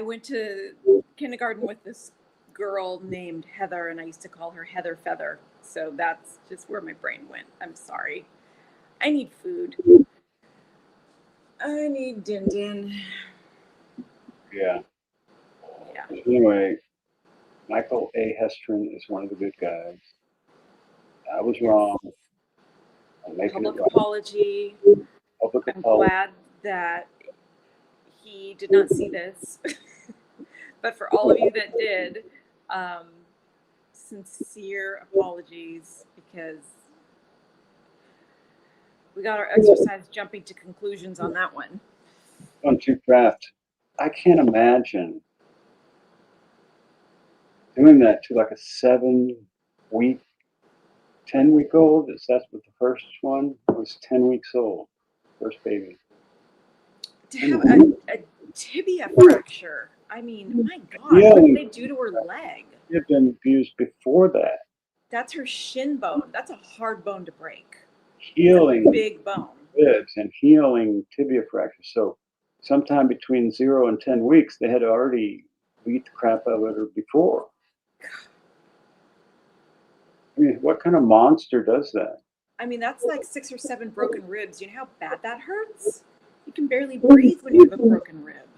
went to kindergarten with this girl named Heather, and I used to call her Heather Feather. So that's just where my brain went. I'm sorry. I need food. I need din din. Yeah. Yeah. Anyway, Michael A. Hestrin is one of the good guys. I was wrong. I'm making Public it right. apology. Public I'm apology. glad that he did not see this. But for all of you that did, sincere apologies, because we got our exercise jumping to conclusions on that one. On too fast. I can't imagine doing that to like a 7-week, 10-week-old. That's what the first one was, 10 weeks old. First baby. To have a tibia fracture. I mean, my God, Yeah. what did they do to her leg? She had been abused before that. That's her shin bone. That's a hard bone to break. Healing It's a big bone. ribs and healing tibia fracture. So sometime between 0 and 10 weeks, they had already beat the crap out of her before. I mean, what kind of monster does that? I mean, that's like 6 or 7 broken ribs. You know how bad that hurts? You can barely breathe when you have a broken rib,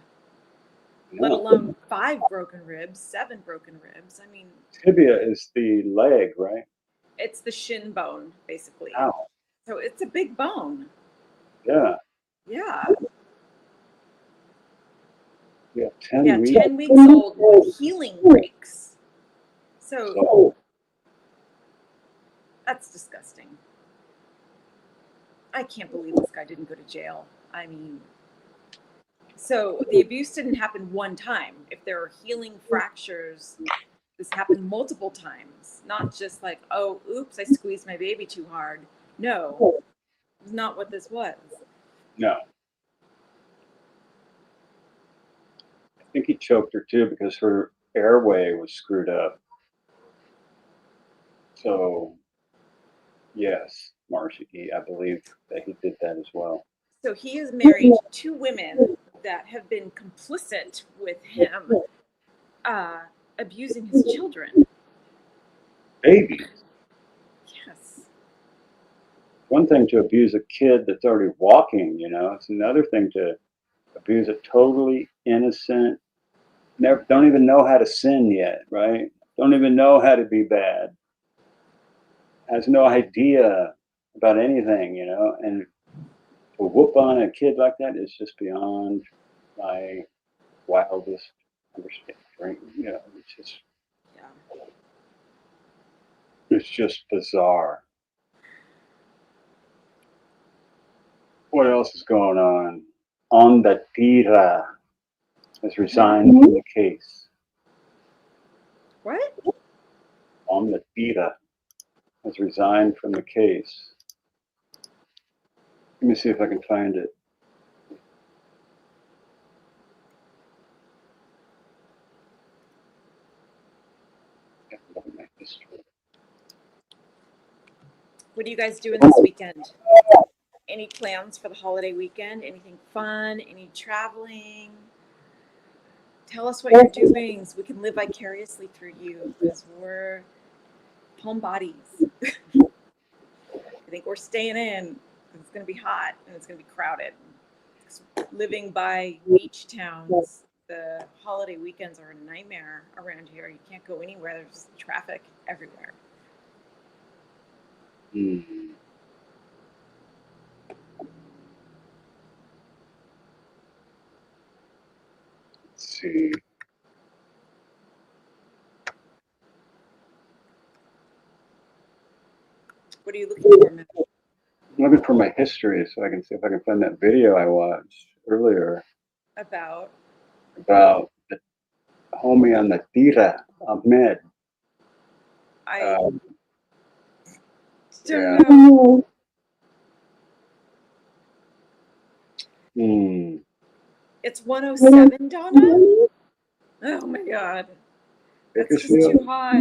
let alone 5 broken ribs, 7 broken ribs. I mean, Tibia is the leg, right? it's the shin bone, basically. Ow. So it's a big bone. Yeah. Yeah. Yeah, 10 Yeah, weeks. 10 weeks old, healing breaks. So that's disgusting. I can't believe this guy didn't go to jail. I mean, so the abuse didn't happen one time. If there are healing fractures, this happened multiple times. Not just like, oh, oops, I squeezed my baby too hard. No, it's not what this was. No. I think he choked her too because her airway was screwed up. So, yes, Marcy, I believe that he did that as well. So he has married 2 women that have been complicit with him abusing his children. Babies. Yes. One thing to abuse a kid that's already walking, you know, it's another thing to abuse a totally innocent, don't even know how to sin yet, right? Don't even know how to be bad. Has no idea about anything, you know, and to whoop on a kid like that is just beyond my wildest understanding. You know, it's just bizarre. What else is going on? Ondatira has resigned from the case. What? Ondatira has resigned from the case. Let me see if I can find it. Look at my history. What are you guys doing this weekend? Any plans for the holiday weekend? Anything fun? Any traveling? Tell us what you're doing so we can live vicariously through you, because we're homebodies. I think we're staying in. It's going to be hot and it's going to be crowded. Living by beach towns, the holiday weekends are a nightmare around here. You can't go anywhere. There's just traffic everywhere. Hmm. Let's see. What are you looking for, Matt? I'm looking for my history so I can see if I can find that video I watched earlier About the homie on the Tira, Ahmed. I don't yeah. know. It's 107, Donna? Oh my God. That's just too hot.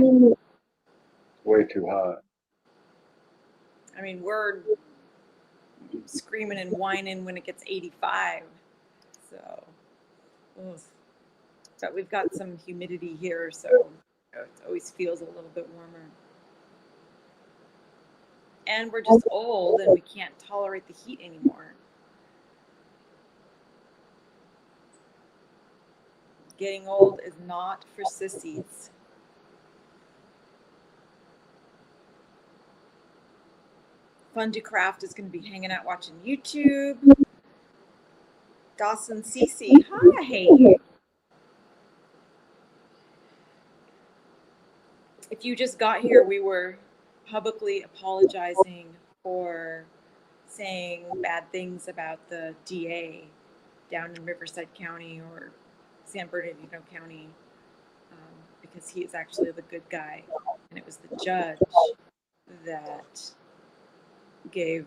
Way too hot. I mean, we're screaming and whining when it gets 85. So, ugh. But we've got some humidity here, so it always feels a little bit warmer. And we're just old and we can't tolerate the heat anymore. Getting old is not for sissies. Fun to Craft is going to be hanging out watching YouTube. Dawson Cece, hi. If you just got here, we were publicly apologizing for saying bad things about the DA down in Riverside County or San Bernardino County, because he is actually the good guy, and it was the judge that gave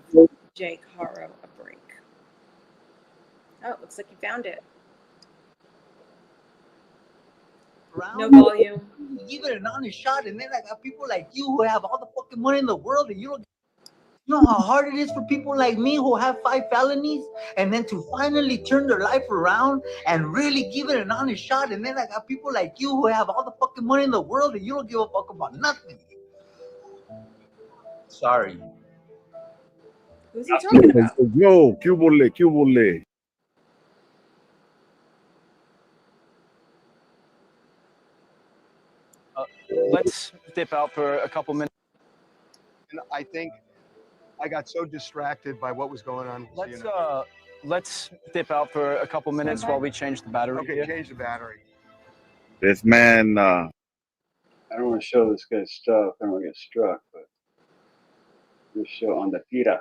Jake Haro a break. Oh, it looks like you found it. No volume. Give it an honest shot, and then I got people like you who have all the fucking money in the world, and you don't. You know how hard it is for people like me who have 5 felonies, and then to finally turn their life around and really give it an honest shot. And then I got people like you who have all the fucking money in the world, and you don't give a fuck about nothing. Sorry. Who's he talking about? Yo, cubole. Let's dip out for a couple minutes. And I think I got so distracted by what was going on. Let's dip out for a couple minutes while we change the battery. Okay, here. Change the battery. This man, I don't want to show this guy's stuff. I don't want to get struck, but just show on the tira.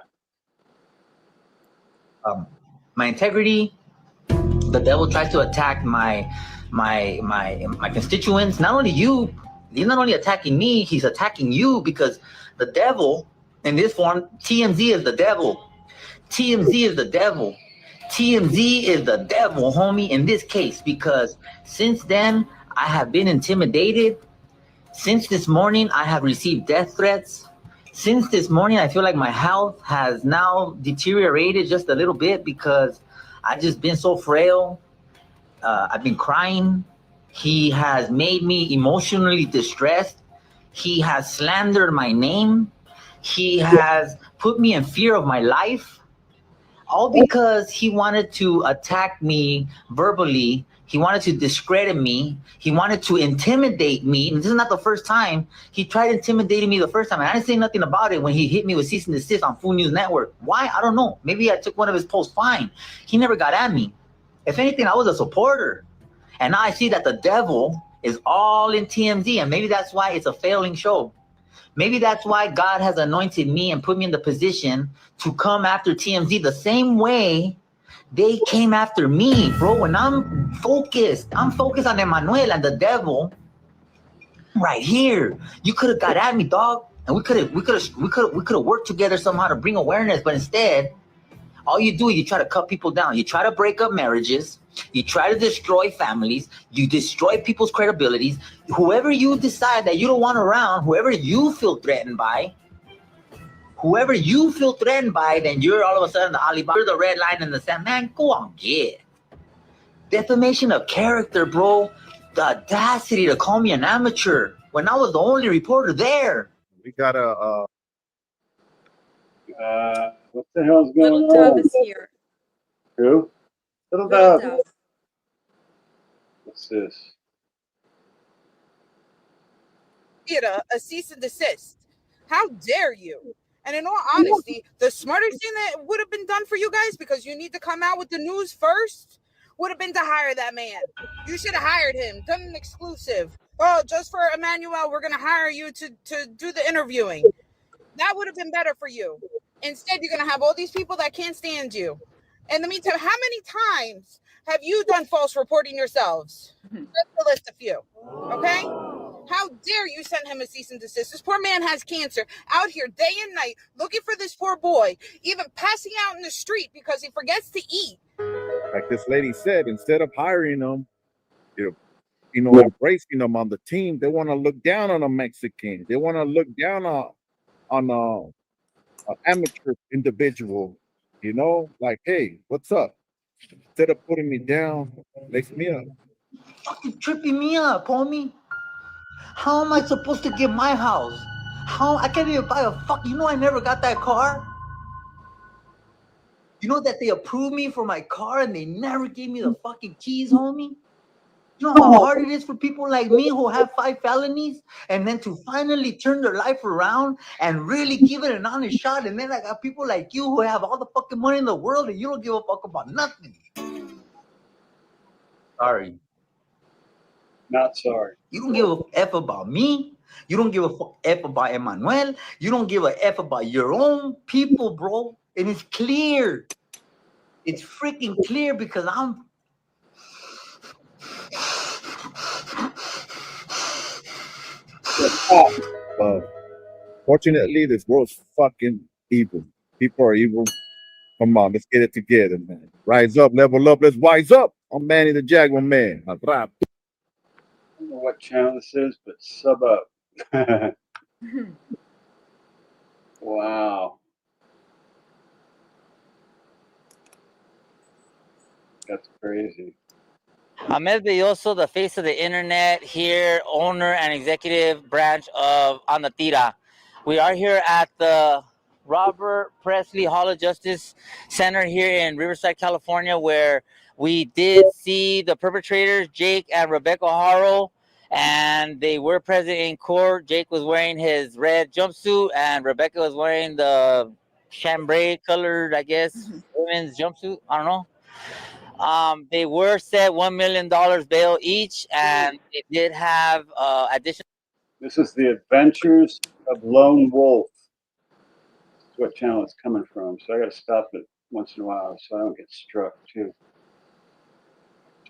My integrity. The devil tries to attack my constituents. Not only you, he's not only attacking me, he's attacking you, because the devil in this form, TMZ is the devil. TMZ is the devil. TMZ is the devil, homie, in this case, because since then I have been intimidated. Since this morning, I have received death threats. Since this morning, I feel like my health has now deteriorated just a little bit because I've just been so frail. I've been crying. He has made me emotionally distressed. He has slandered my name. He has put me in fear of my life, all because he wanted to attack me verbally. He wanted to discredit me. He wanted to intimidate me. And this is not the first time. He tried intimidating me the first time. And I didn't say nothing about it when he hit me with cease and desist on Food News Network. Why? I don't know. Maybe I took one of his posts. Fine. He never got at me. If anything, I was a supporter. And now I see that the devil is all in TMZ. And maybe that's why it's a failing show. Maybe that's why God has anointed me and put me in the position to come after TMZ the same way they came after me, bro. When I'm focused on Emmanuel and the devil right here. You could have got at me, dog, and we could have worked together somehow to bring awareness. But instead, all you do is you try to cut people down. You try to break up marriages. You try to destroy families. You destroy people's credibilities. Whoever you decide that you don't want around, whoever you feel threatened by, then you're all of a sudden the Alibaba, the red line in the sand. Man, go on, get. Defamation of character, bro. The audacity to call me an amateur when I was the only reporter there. We got what the hell's going Little on? Dove is here. Who? Little Little Dove. Dove. What's this? A cease and desist. How dare you? And in all honesty, the smartest thing that would have been done for you guys, because you need to come out with the news first, would have been to hire that man. You should have hired him, done an exclusive. Oh, just for Emmanuel, we're going to hire you to do the interviewing. That would have been better for you. Instead, you're going to have all these people that can't stand you. In the meantime, how many times have you done false reporting yourselves? Just to list a few, okay? How dare you send him a cease and desist? This poor man has cancer, out here day and night looking for this poor boy, even passing out in the street because he forgets to eat. like this lady said, instead of hiring them, embracing them on the team, they want to look down on a Mexican. They want to look down on an amateur individual You know, like, hey, what's up? Instead of putting me down, makes me up. Fucking tripping me up, homie. How am I supposed to get my house? How I can't even buy a fuck. You know I never got that car. You know that they approved me for my car and they never gave me the fucking keys, homie. You know how hard it is for people like me who have 5 felonies and then to finally turn their life around and really give it an honest shot. And then I got people like you who have all the fucking money in the world and you don't give a fuck about nothing. Sorry. Not sorry. You don't give a F about me. You don't give a F about Emmanuel. You don't give a F about your own people, bro. And it's clear. It's freaking clear because I'm. Fortunately, this world's fucking evil. People are evil. Come on, let's get it together, man. Rise up, level up, let's wise up. I'm Manny the Jaguar Man. Atrap. I don't know what channel this is, but sub up. Wow. That's crazy. Ahmed Belloso, the face of the internet here, owner and executive branch of On the Tira. We are here at the Robert Presley Hall of Justice Center here in Riverside, California, where we did see the perpetrators, Jake and Rebecca Haro, and they were present in court. Jake was wearing his red jumpsuit, and Rebecca was wearing the chambray colored, I guess, women's jumpsuit. I don't know. They were set $1 million bail each, and they did have additional. This is the Adventures of Lone Wolf. That's what channel it's coming from. So I got to stop it once in a while so I don't get struck too.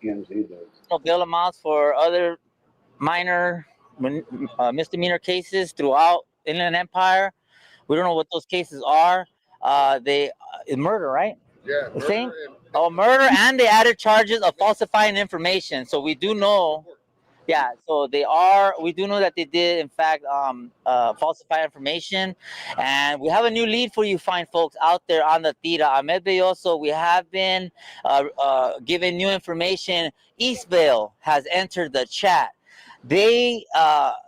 TMZ does. Bail amounts for other minor misdemeanor cases throughout Inland Empire. We don't know what those cases are. They murder, right? Yeah. The same. Oh, murder, and they added charges of falsifying information. So we do know. Yeah, so they are. We do know that they did, in fact, falsify information, and we have a new lead for you, fine folks out there on the Tira. Ahmed Belloso, we have been given new information. Eastvale has entered the chat. They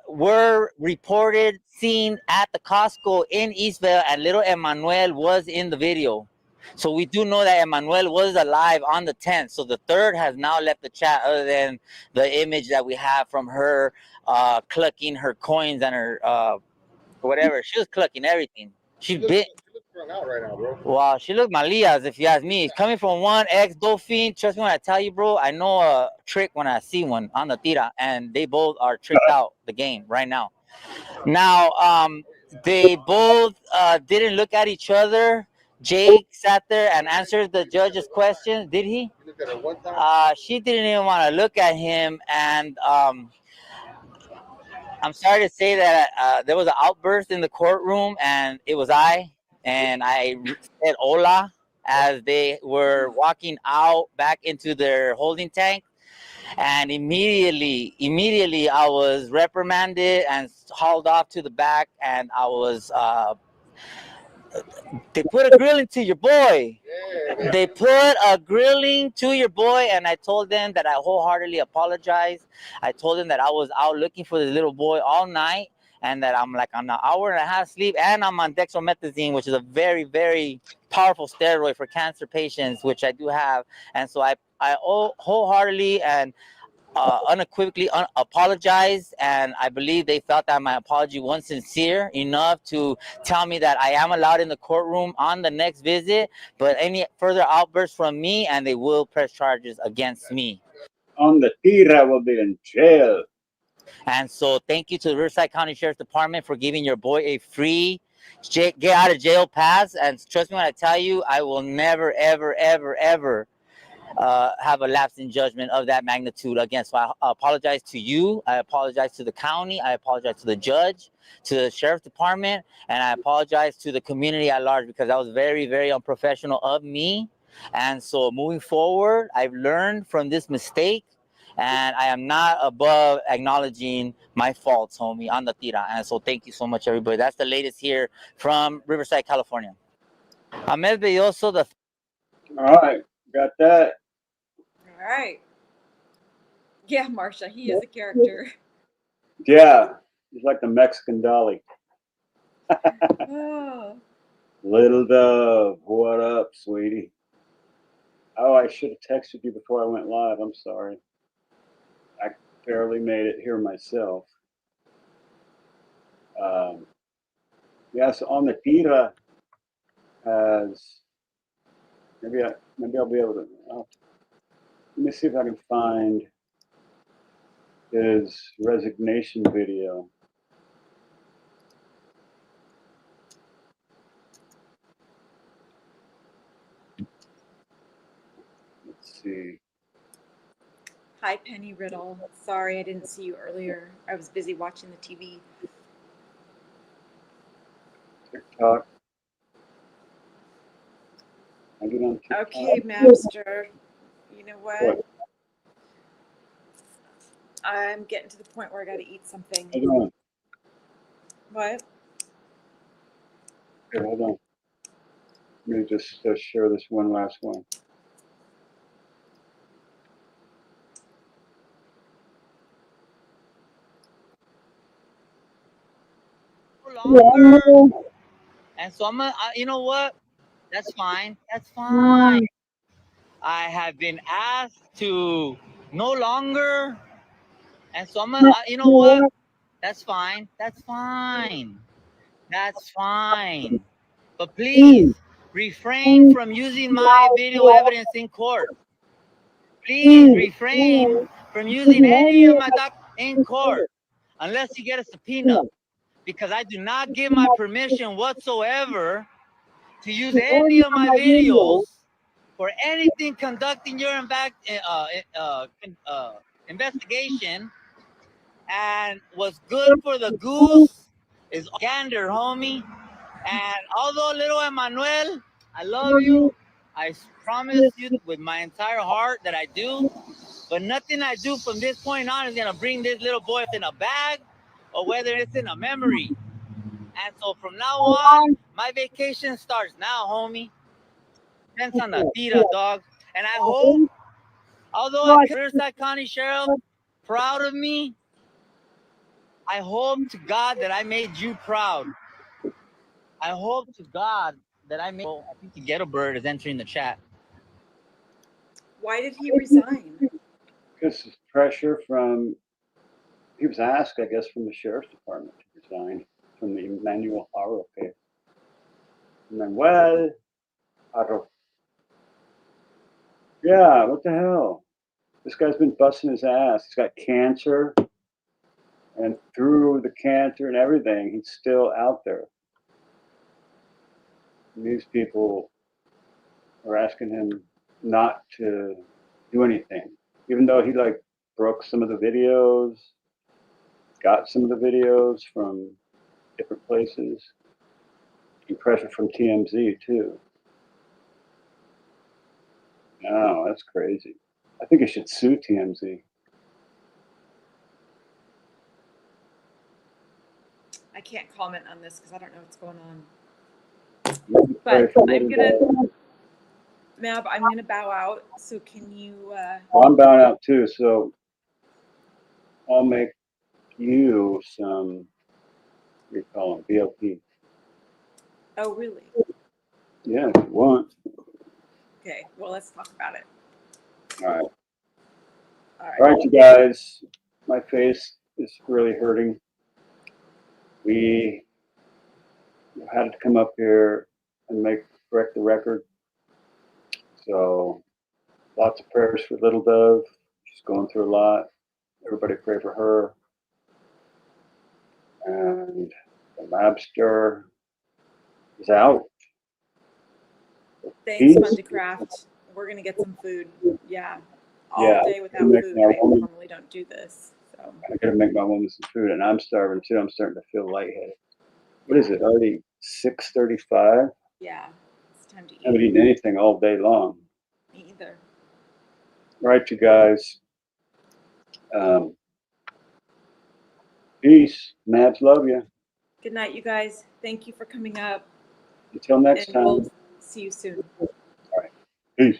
were reported seen at the Costco in Eastvale, and little Emmanuel was in the video. So we do know that Emmanuel was alive on the 10th. So the third has now left the chat, other than the image that we have from her clucking her coins and her whatever. She was clucking everything. She bit. Strung out right now, bro. Wow, she looked Malias, if you ask me. Coming from one ex-Dolphin, trust me when I tell you, bro, I know a trick when I see one on the Tira, and they both are tricked out the game right now. Now, they both didn't look at each other. Jake sat there and answered the judge's questions. Did he? She didn't even want to look at him, and I'm sorry to say that there was an outburst in the courtroom, and it was I said hola as they were walking out back into their holding tank, and immediately I was reprimanded and hauled off to the back, and I was they put a grilling to your boy. They put a grilling to your boy, and I told them that I wholeheartedly apologize. I told them that I was out looking for the little boy all night, and that I'm like on an hour and a half sleep, and I'm on dextromethazine, which is a very, very powerful steroid for cancer patients, which I do have. And so I wholeheartedly and unequivocally apologized, and I believe they felt that my apology wasn't sincere enough to tell me that I am allowed in the courtroom on the next visit, but any further outbursts from me, and they will press charges against me. On the Tira will be in jail. And so thank you to the Riverside County Sheriff's Department for giving your boy a free get out of jail pass. And trust me when I tell you, I will never, ever, ever, ever have a lapse in judgment of that magnitude again. So I apologize to you. I apologize to the county. I apologize to the judge, to the sheriff's department, and I apologize to the community at large, because that was very, very unprofessional of me. And so moving forward, I've learned from this mistake, and I am not above acknowledging my faults, homie, on the Tira. And so thank you so much, everybody. That's the latest here from Riverside, California. Ahmed Belloso, the All right, got that. All right. Yeah, Marsha, he is a character. Yeah, he's like the Mexican Dolly. Oh. Little Dove, what up, sweetie? Oh, I should have texted you before I went live. I'm sorry. I barely made it here myself. Yes, on the Tira has maybe I'll be able to. Let me see if I can find his resignation video. Let's see. Hi, Penny Riddle. Sorry I didn't see you earlier. I was busy watching the TV. TikTok. I get on TikTok. Okay, Mapster. You know what? I'm getting to the point where I got to eat something. Hold on. What? Okay, hold on. Let me just share this one last one. longer. And so I'm gonna, you know what? That's fine. That's fine. I have been asked to no longer. And so I'm gonna, you know what? That's fine. That's fine. That's fine. But please refrain from using my video evidence in court. Please refrain from using any of my documents in court unless you get a subpoena, because I do not give my permission whatsoever to use any of my videos for anything conducting your investigation. And what's good for the goose is gander, homie. And although little Emmanuel, I love you, I promise you with my entire heart that I do. But nothing I do from this point on is gonna bring this little boy in a bag or whether it's in a memory. And so from now on, my vacation starts now, homie. Depends on the tira, dog. And I hope, although I'm Riverside County Sheriff, proud of me, I hope to God that I made you proud. I hope to God that I made. I think the ghetto bird is entering the chat. Why did he resign? Because of pressure from, he was asked, I guess, from the sheriff's department to resign from the Emmanuel Haro case. Manuel Haro. Yeah, what the hell? This guy's been busting his ass. He's got cancer. And through the cancer and everything, he's still out there. And these people are asking him not to do anything, even though he like broke some of the videos, got some of the videos from different places, and pressure from TMZ too. No, that's crazy. I think he should sue TMZ. I can't comment on this because I don't know what's going on. But I'm gonna, Mab, I'm gonna bow out. So can you? Well, I'm bowing out too, so I'll make you some. What do you call them? BLP. Oh, really? Yeah, if you want. Okay. Well, let's talk about it. All right. All right. All right, you guys. My face is really hurting. We had to come up here and correct the record. So lots of prayers for Little Dove. She's going through a lot. Everybody pray for her. And the Labster is out. Thanks, Fundicraft. We're gonna get some food. Yeah. All day without food. I normally don't do this. So I gotta make my woman some food, and I'm starving too. I'm starting to feel lightheaded. What is it? Already 6:35? yeah, it's time to eat. I haven't eaten anything all day long. Me either. All right, you guys. Peace. Mabs love you. Good night, you guys. Thank you for coming up. Until next And time. we'll See you soon. All right. Peace.